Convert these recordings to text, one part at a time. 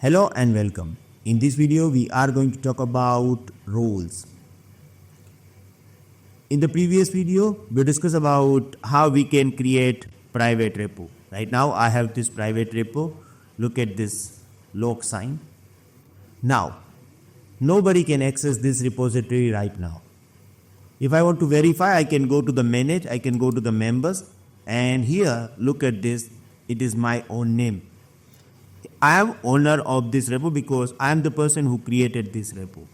Hello and welcome. In this video, we are going to talk about roles. In the previous video, we discussed about how we can create private repo. Right now, I have this private repo. Look at this log sign. Now, nobody can access this repository right now. If I want to verify, I can go to the manage, I can go to the members, and here, look at this, it is my own name. I am owner of this repo because I am the person who created this repo.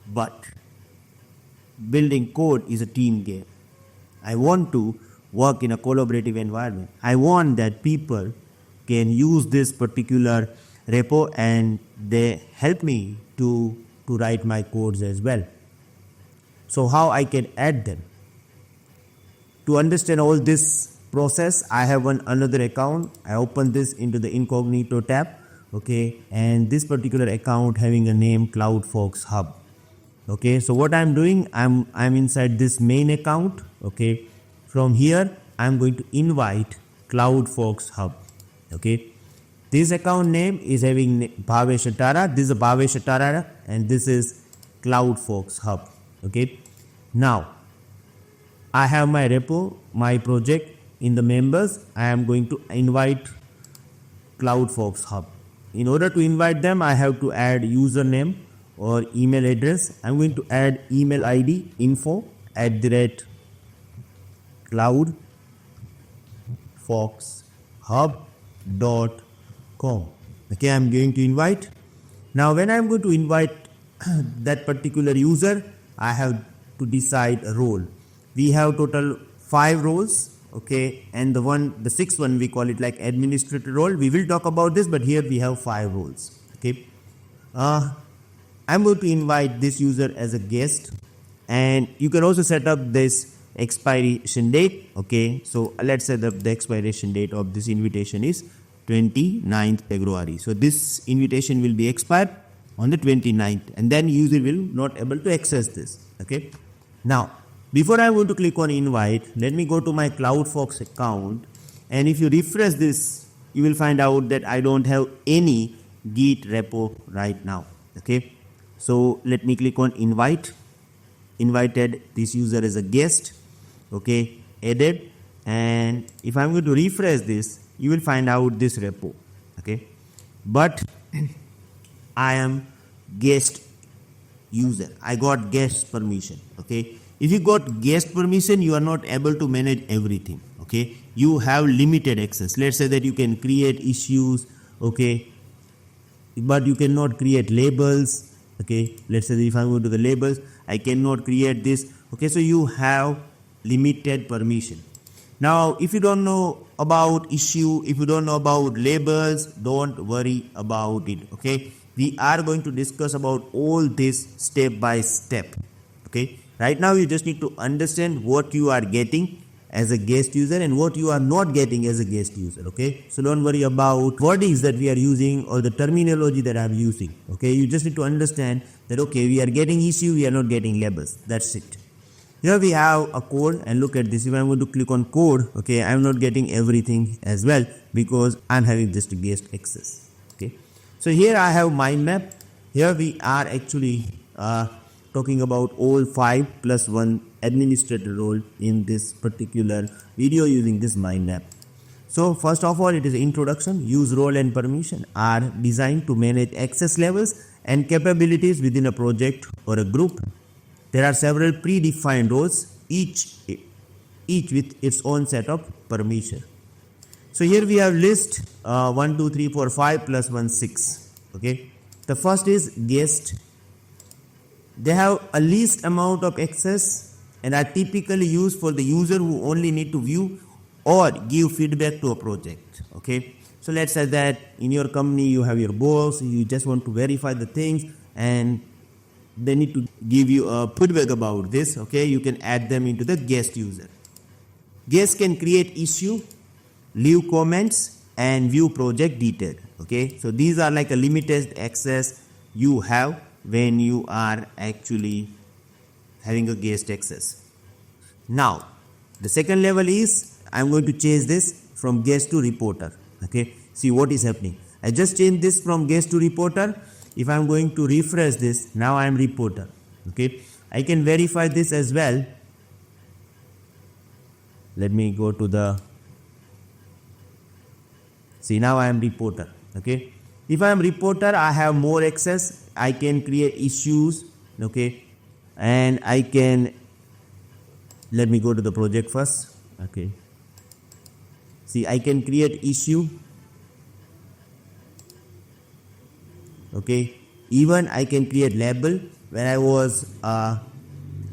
But building code is a team game. I want to work in a collaborative environment. I want that people can use this particular repo and they help me to write my codes as well. So how I can add them? To understand all this process, I have another account. I open this into the incognito tab, okay, and this particular account having a name CloudFolks HUB. Okay, so what I'm doing, I'm inside this main account. Okay, from here I'm going to invite CloudFolks HUB. Okay, this account name is having Bhavesh Atara. This is Bhavesh Atara and this is CloudFolks HUB. Okay, now I have my repo, my project. In the members, I am going to invite CloudFolks HUB. In order to invite them, I have to add username or email address. I'm going to add email ID info@cloudfolkshub.com. Okay, I'm going to invite. Now, when I'm going to invite that particular user, I have to decide a role. We have total 5 roles. Okay, and the sixth one we call it like administrator role. We will talk about this, but here we have 5 roles. Okay, I'm going to invite this user as a guest, and you can also set up this expiration date. Okay, so let's set up the expiration date of this invitation is 29th February. So this invitation will be expired on the 29th, and then user will not able to access this. Okay, now before I want to click on invite, let me go to my CloudFolks account, and if you refresh this, you will find out that I don't have any Git repo right now. Okay, so let me click on invite. Invited this user as a guest. Okay, added, and if I'm going to refresh this, you will find out this repo. Okay, but I am guest user. I got guest permission. Okay. If you got guest permission, you are not able to manage everything. Okay, you have limited access. Let's say that you can create issues, okay, but you cannot create labels. Okay, let's say that if I go to the labels, I cannot create this. Okay, so you have limited permission. Now, if you don't know about issue, if you don't know about labels, don't worry about it. Okay, we are going to discuss about all this step by step. Okay. Right now, you just need to understand what you are getting as a guest user and what you are not getting as a guest user. Okay, so don't worry about wordings that we are using or the terminology that I'm using. Okay, you just need to understand that okay, we are getting issue, we are not getting labels. That's it. Here we have a code, and look at this. If I'm going to click on code, okay, I'm not getting everything as well because I'm having just guest access. Okay, so here I have mind map. Here we are actually talking about all 5 plus 1 administrator role in this particular video using this mind map. So first of all, it is introduction. Use role and permission are designed to manage access levels and capabilities within a project or a group. There are several predefined roles, each with its own set of permission. So here we have list 1, 2, 3, 4, 5 plus 1, 6. Okay, the first is guest. They have a least amount of access and are typically used for the user who only need to view or give feedback to a project. Okay, so let's say that in your company you have your boss, you just want to verify the things and they need to give you a feedback about this. Okay, you can add them into the guest user. Guests can create issue, leave comments and view project detail. Okay, so these are like a limited access you have when you are actually having a guest access. Now, the second level is I'm going to change this from guest to reporter. Okay, see what is happening. I just changed this from guest to reporter. If I'm going to refresh this, now I am reporter. Okay, I can verify this as well. Let me go to the, see, now I am reporter. Okay, if I am reporter, I have more access. I can create issues. Okay, and I can, let me go to the project first. Okay, see, I can create issue. Okay, even I can create label. When I was a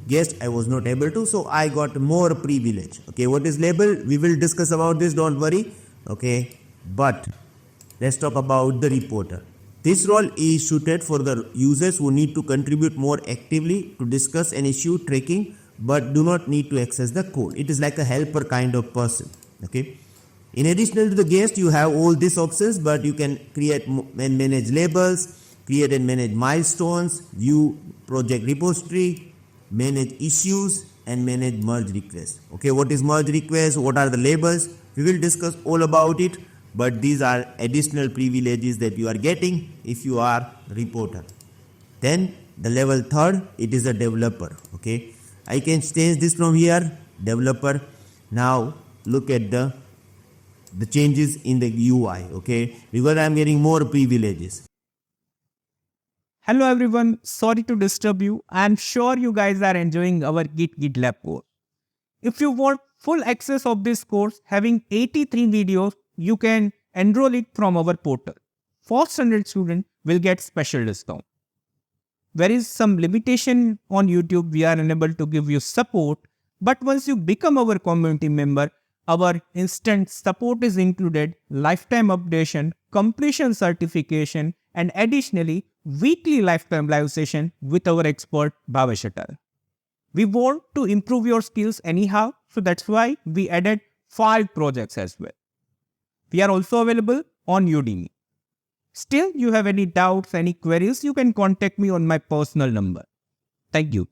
guest, I was not able to, so I got more privilege. Okay, what is label? We will discuss about this, don't worry. Okay, but let's talk about the reporter. This role is suited for the users who need to contribute more actively to discuss an issue tracking, but do not need to access the code. It is like a helper kind of person. Okay, in addition to the guest, you have all these options, but you can create and manage labels, create and manage milestones, view project repository, manage issues, and manage merge requests. Okay, what is merge request? What are the labels? We will discuss all about it, but these are additional privileges that you are getting if you are reporter. Then the level third, it is a developer. Okay, I can change this from here, developer. Now look at the changes in the UI. Okay, because I am getting more privileges. Hello everyone, sorry to disturb you. I am sure you guys are enjoying our GitLab course. If you want full access of this course having 83 videos, you can enroll it from our portal. First 100 students will get special discount. There is some limitation on YouTube, we are unable to give you support, but once you become our community member, our instant support is included, lifetime updation, completion certification, and additionally, weekly lifetime live session with our expert Bhavesh Atal. We want to improve your skills anyhow, so that's why we added 5 projects as well. We are also available on Udemy. Still, you have any doubts, any queries, you can contact me on my personal number. Thank you.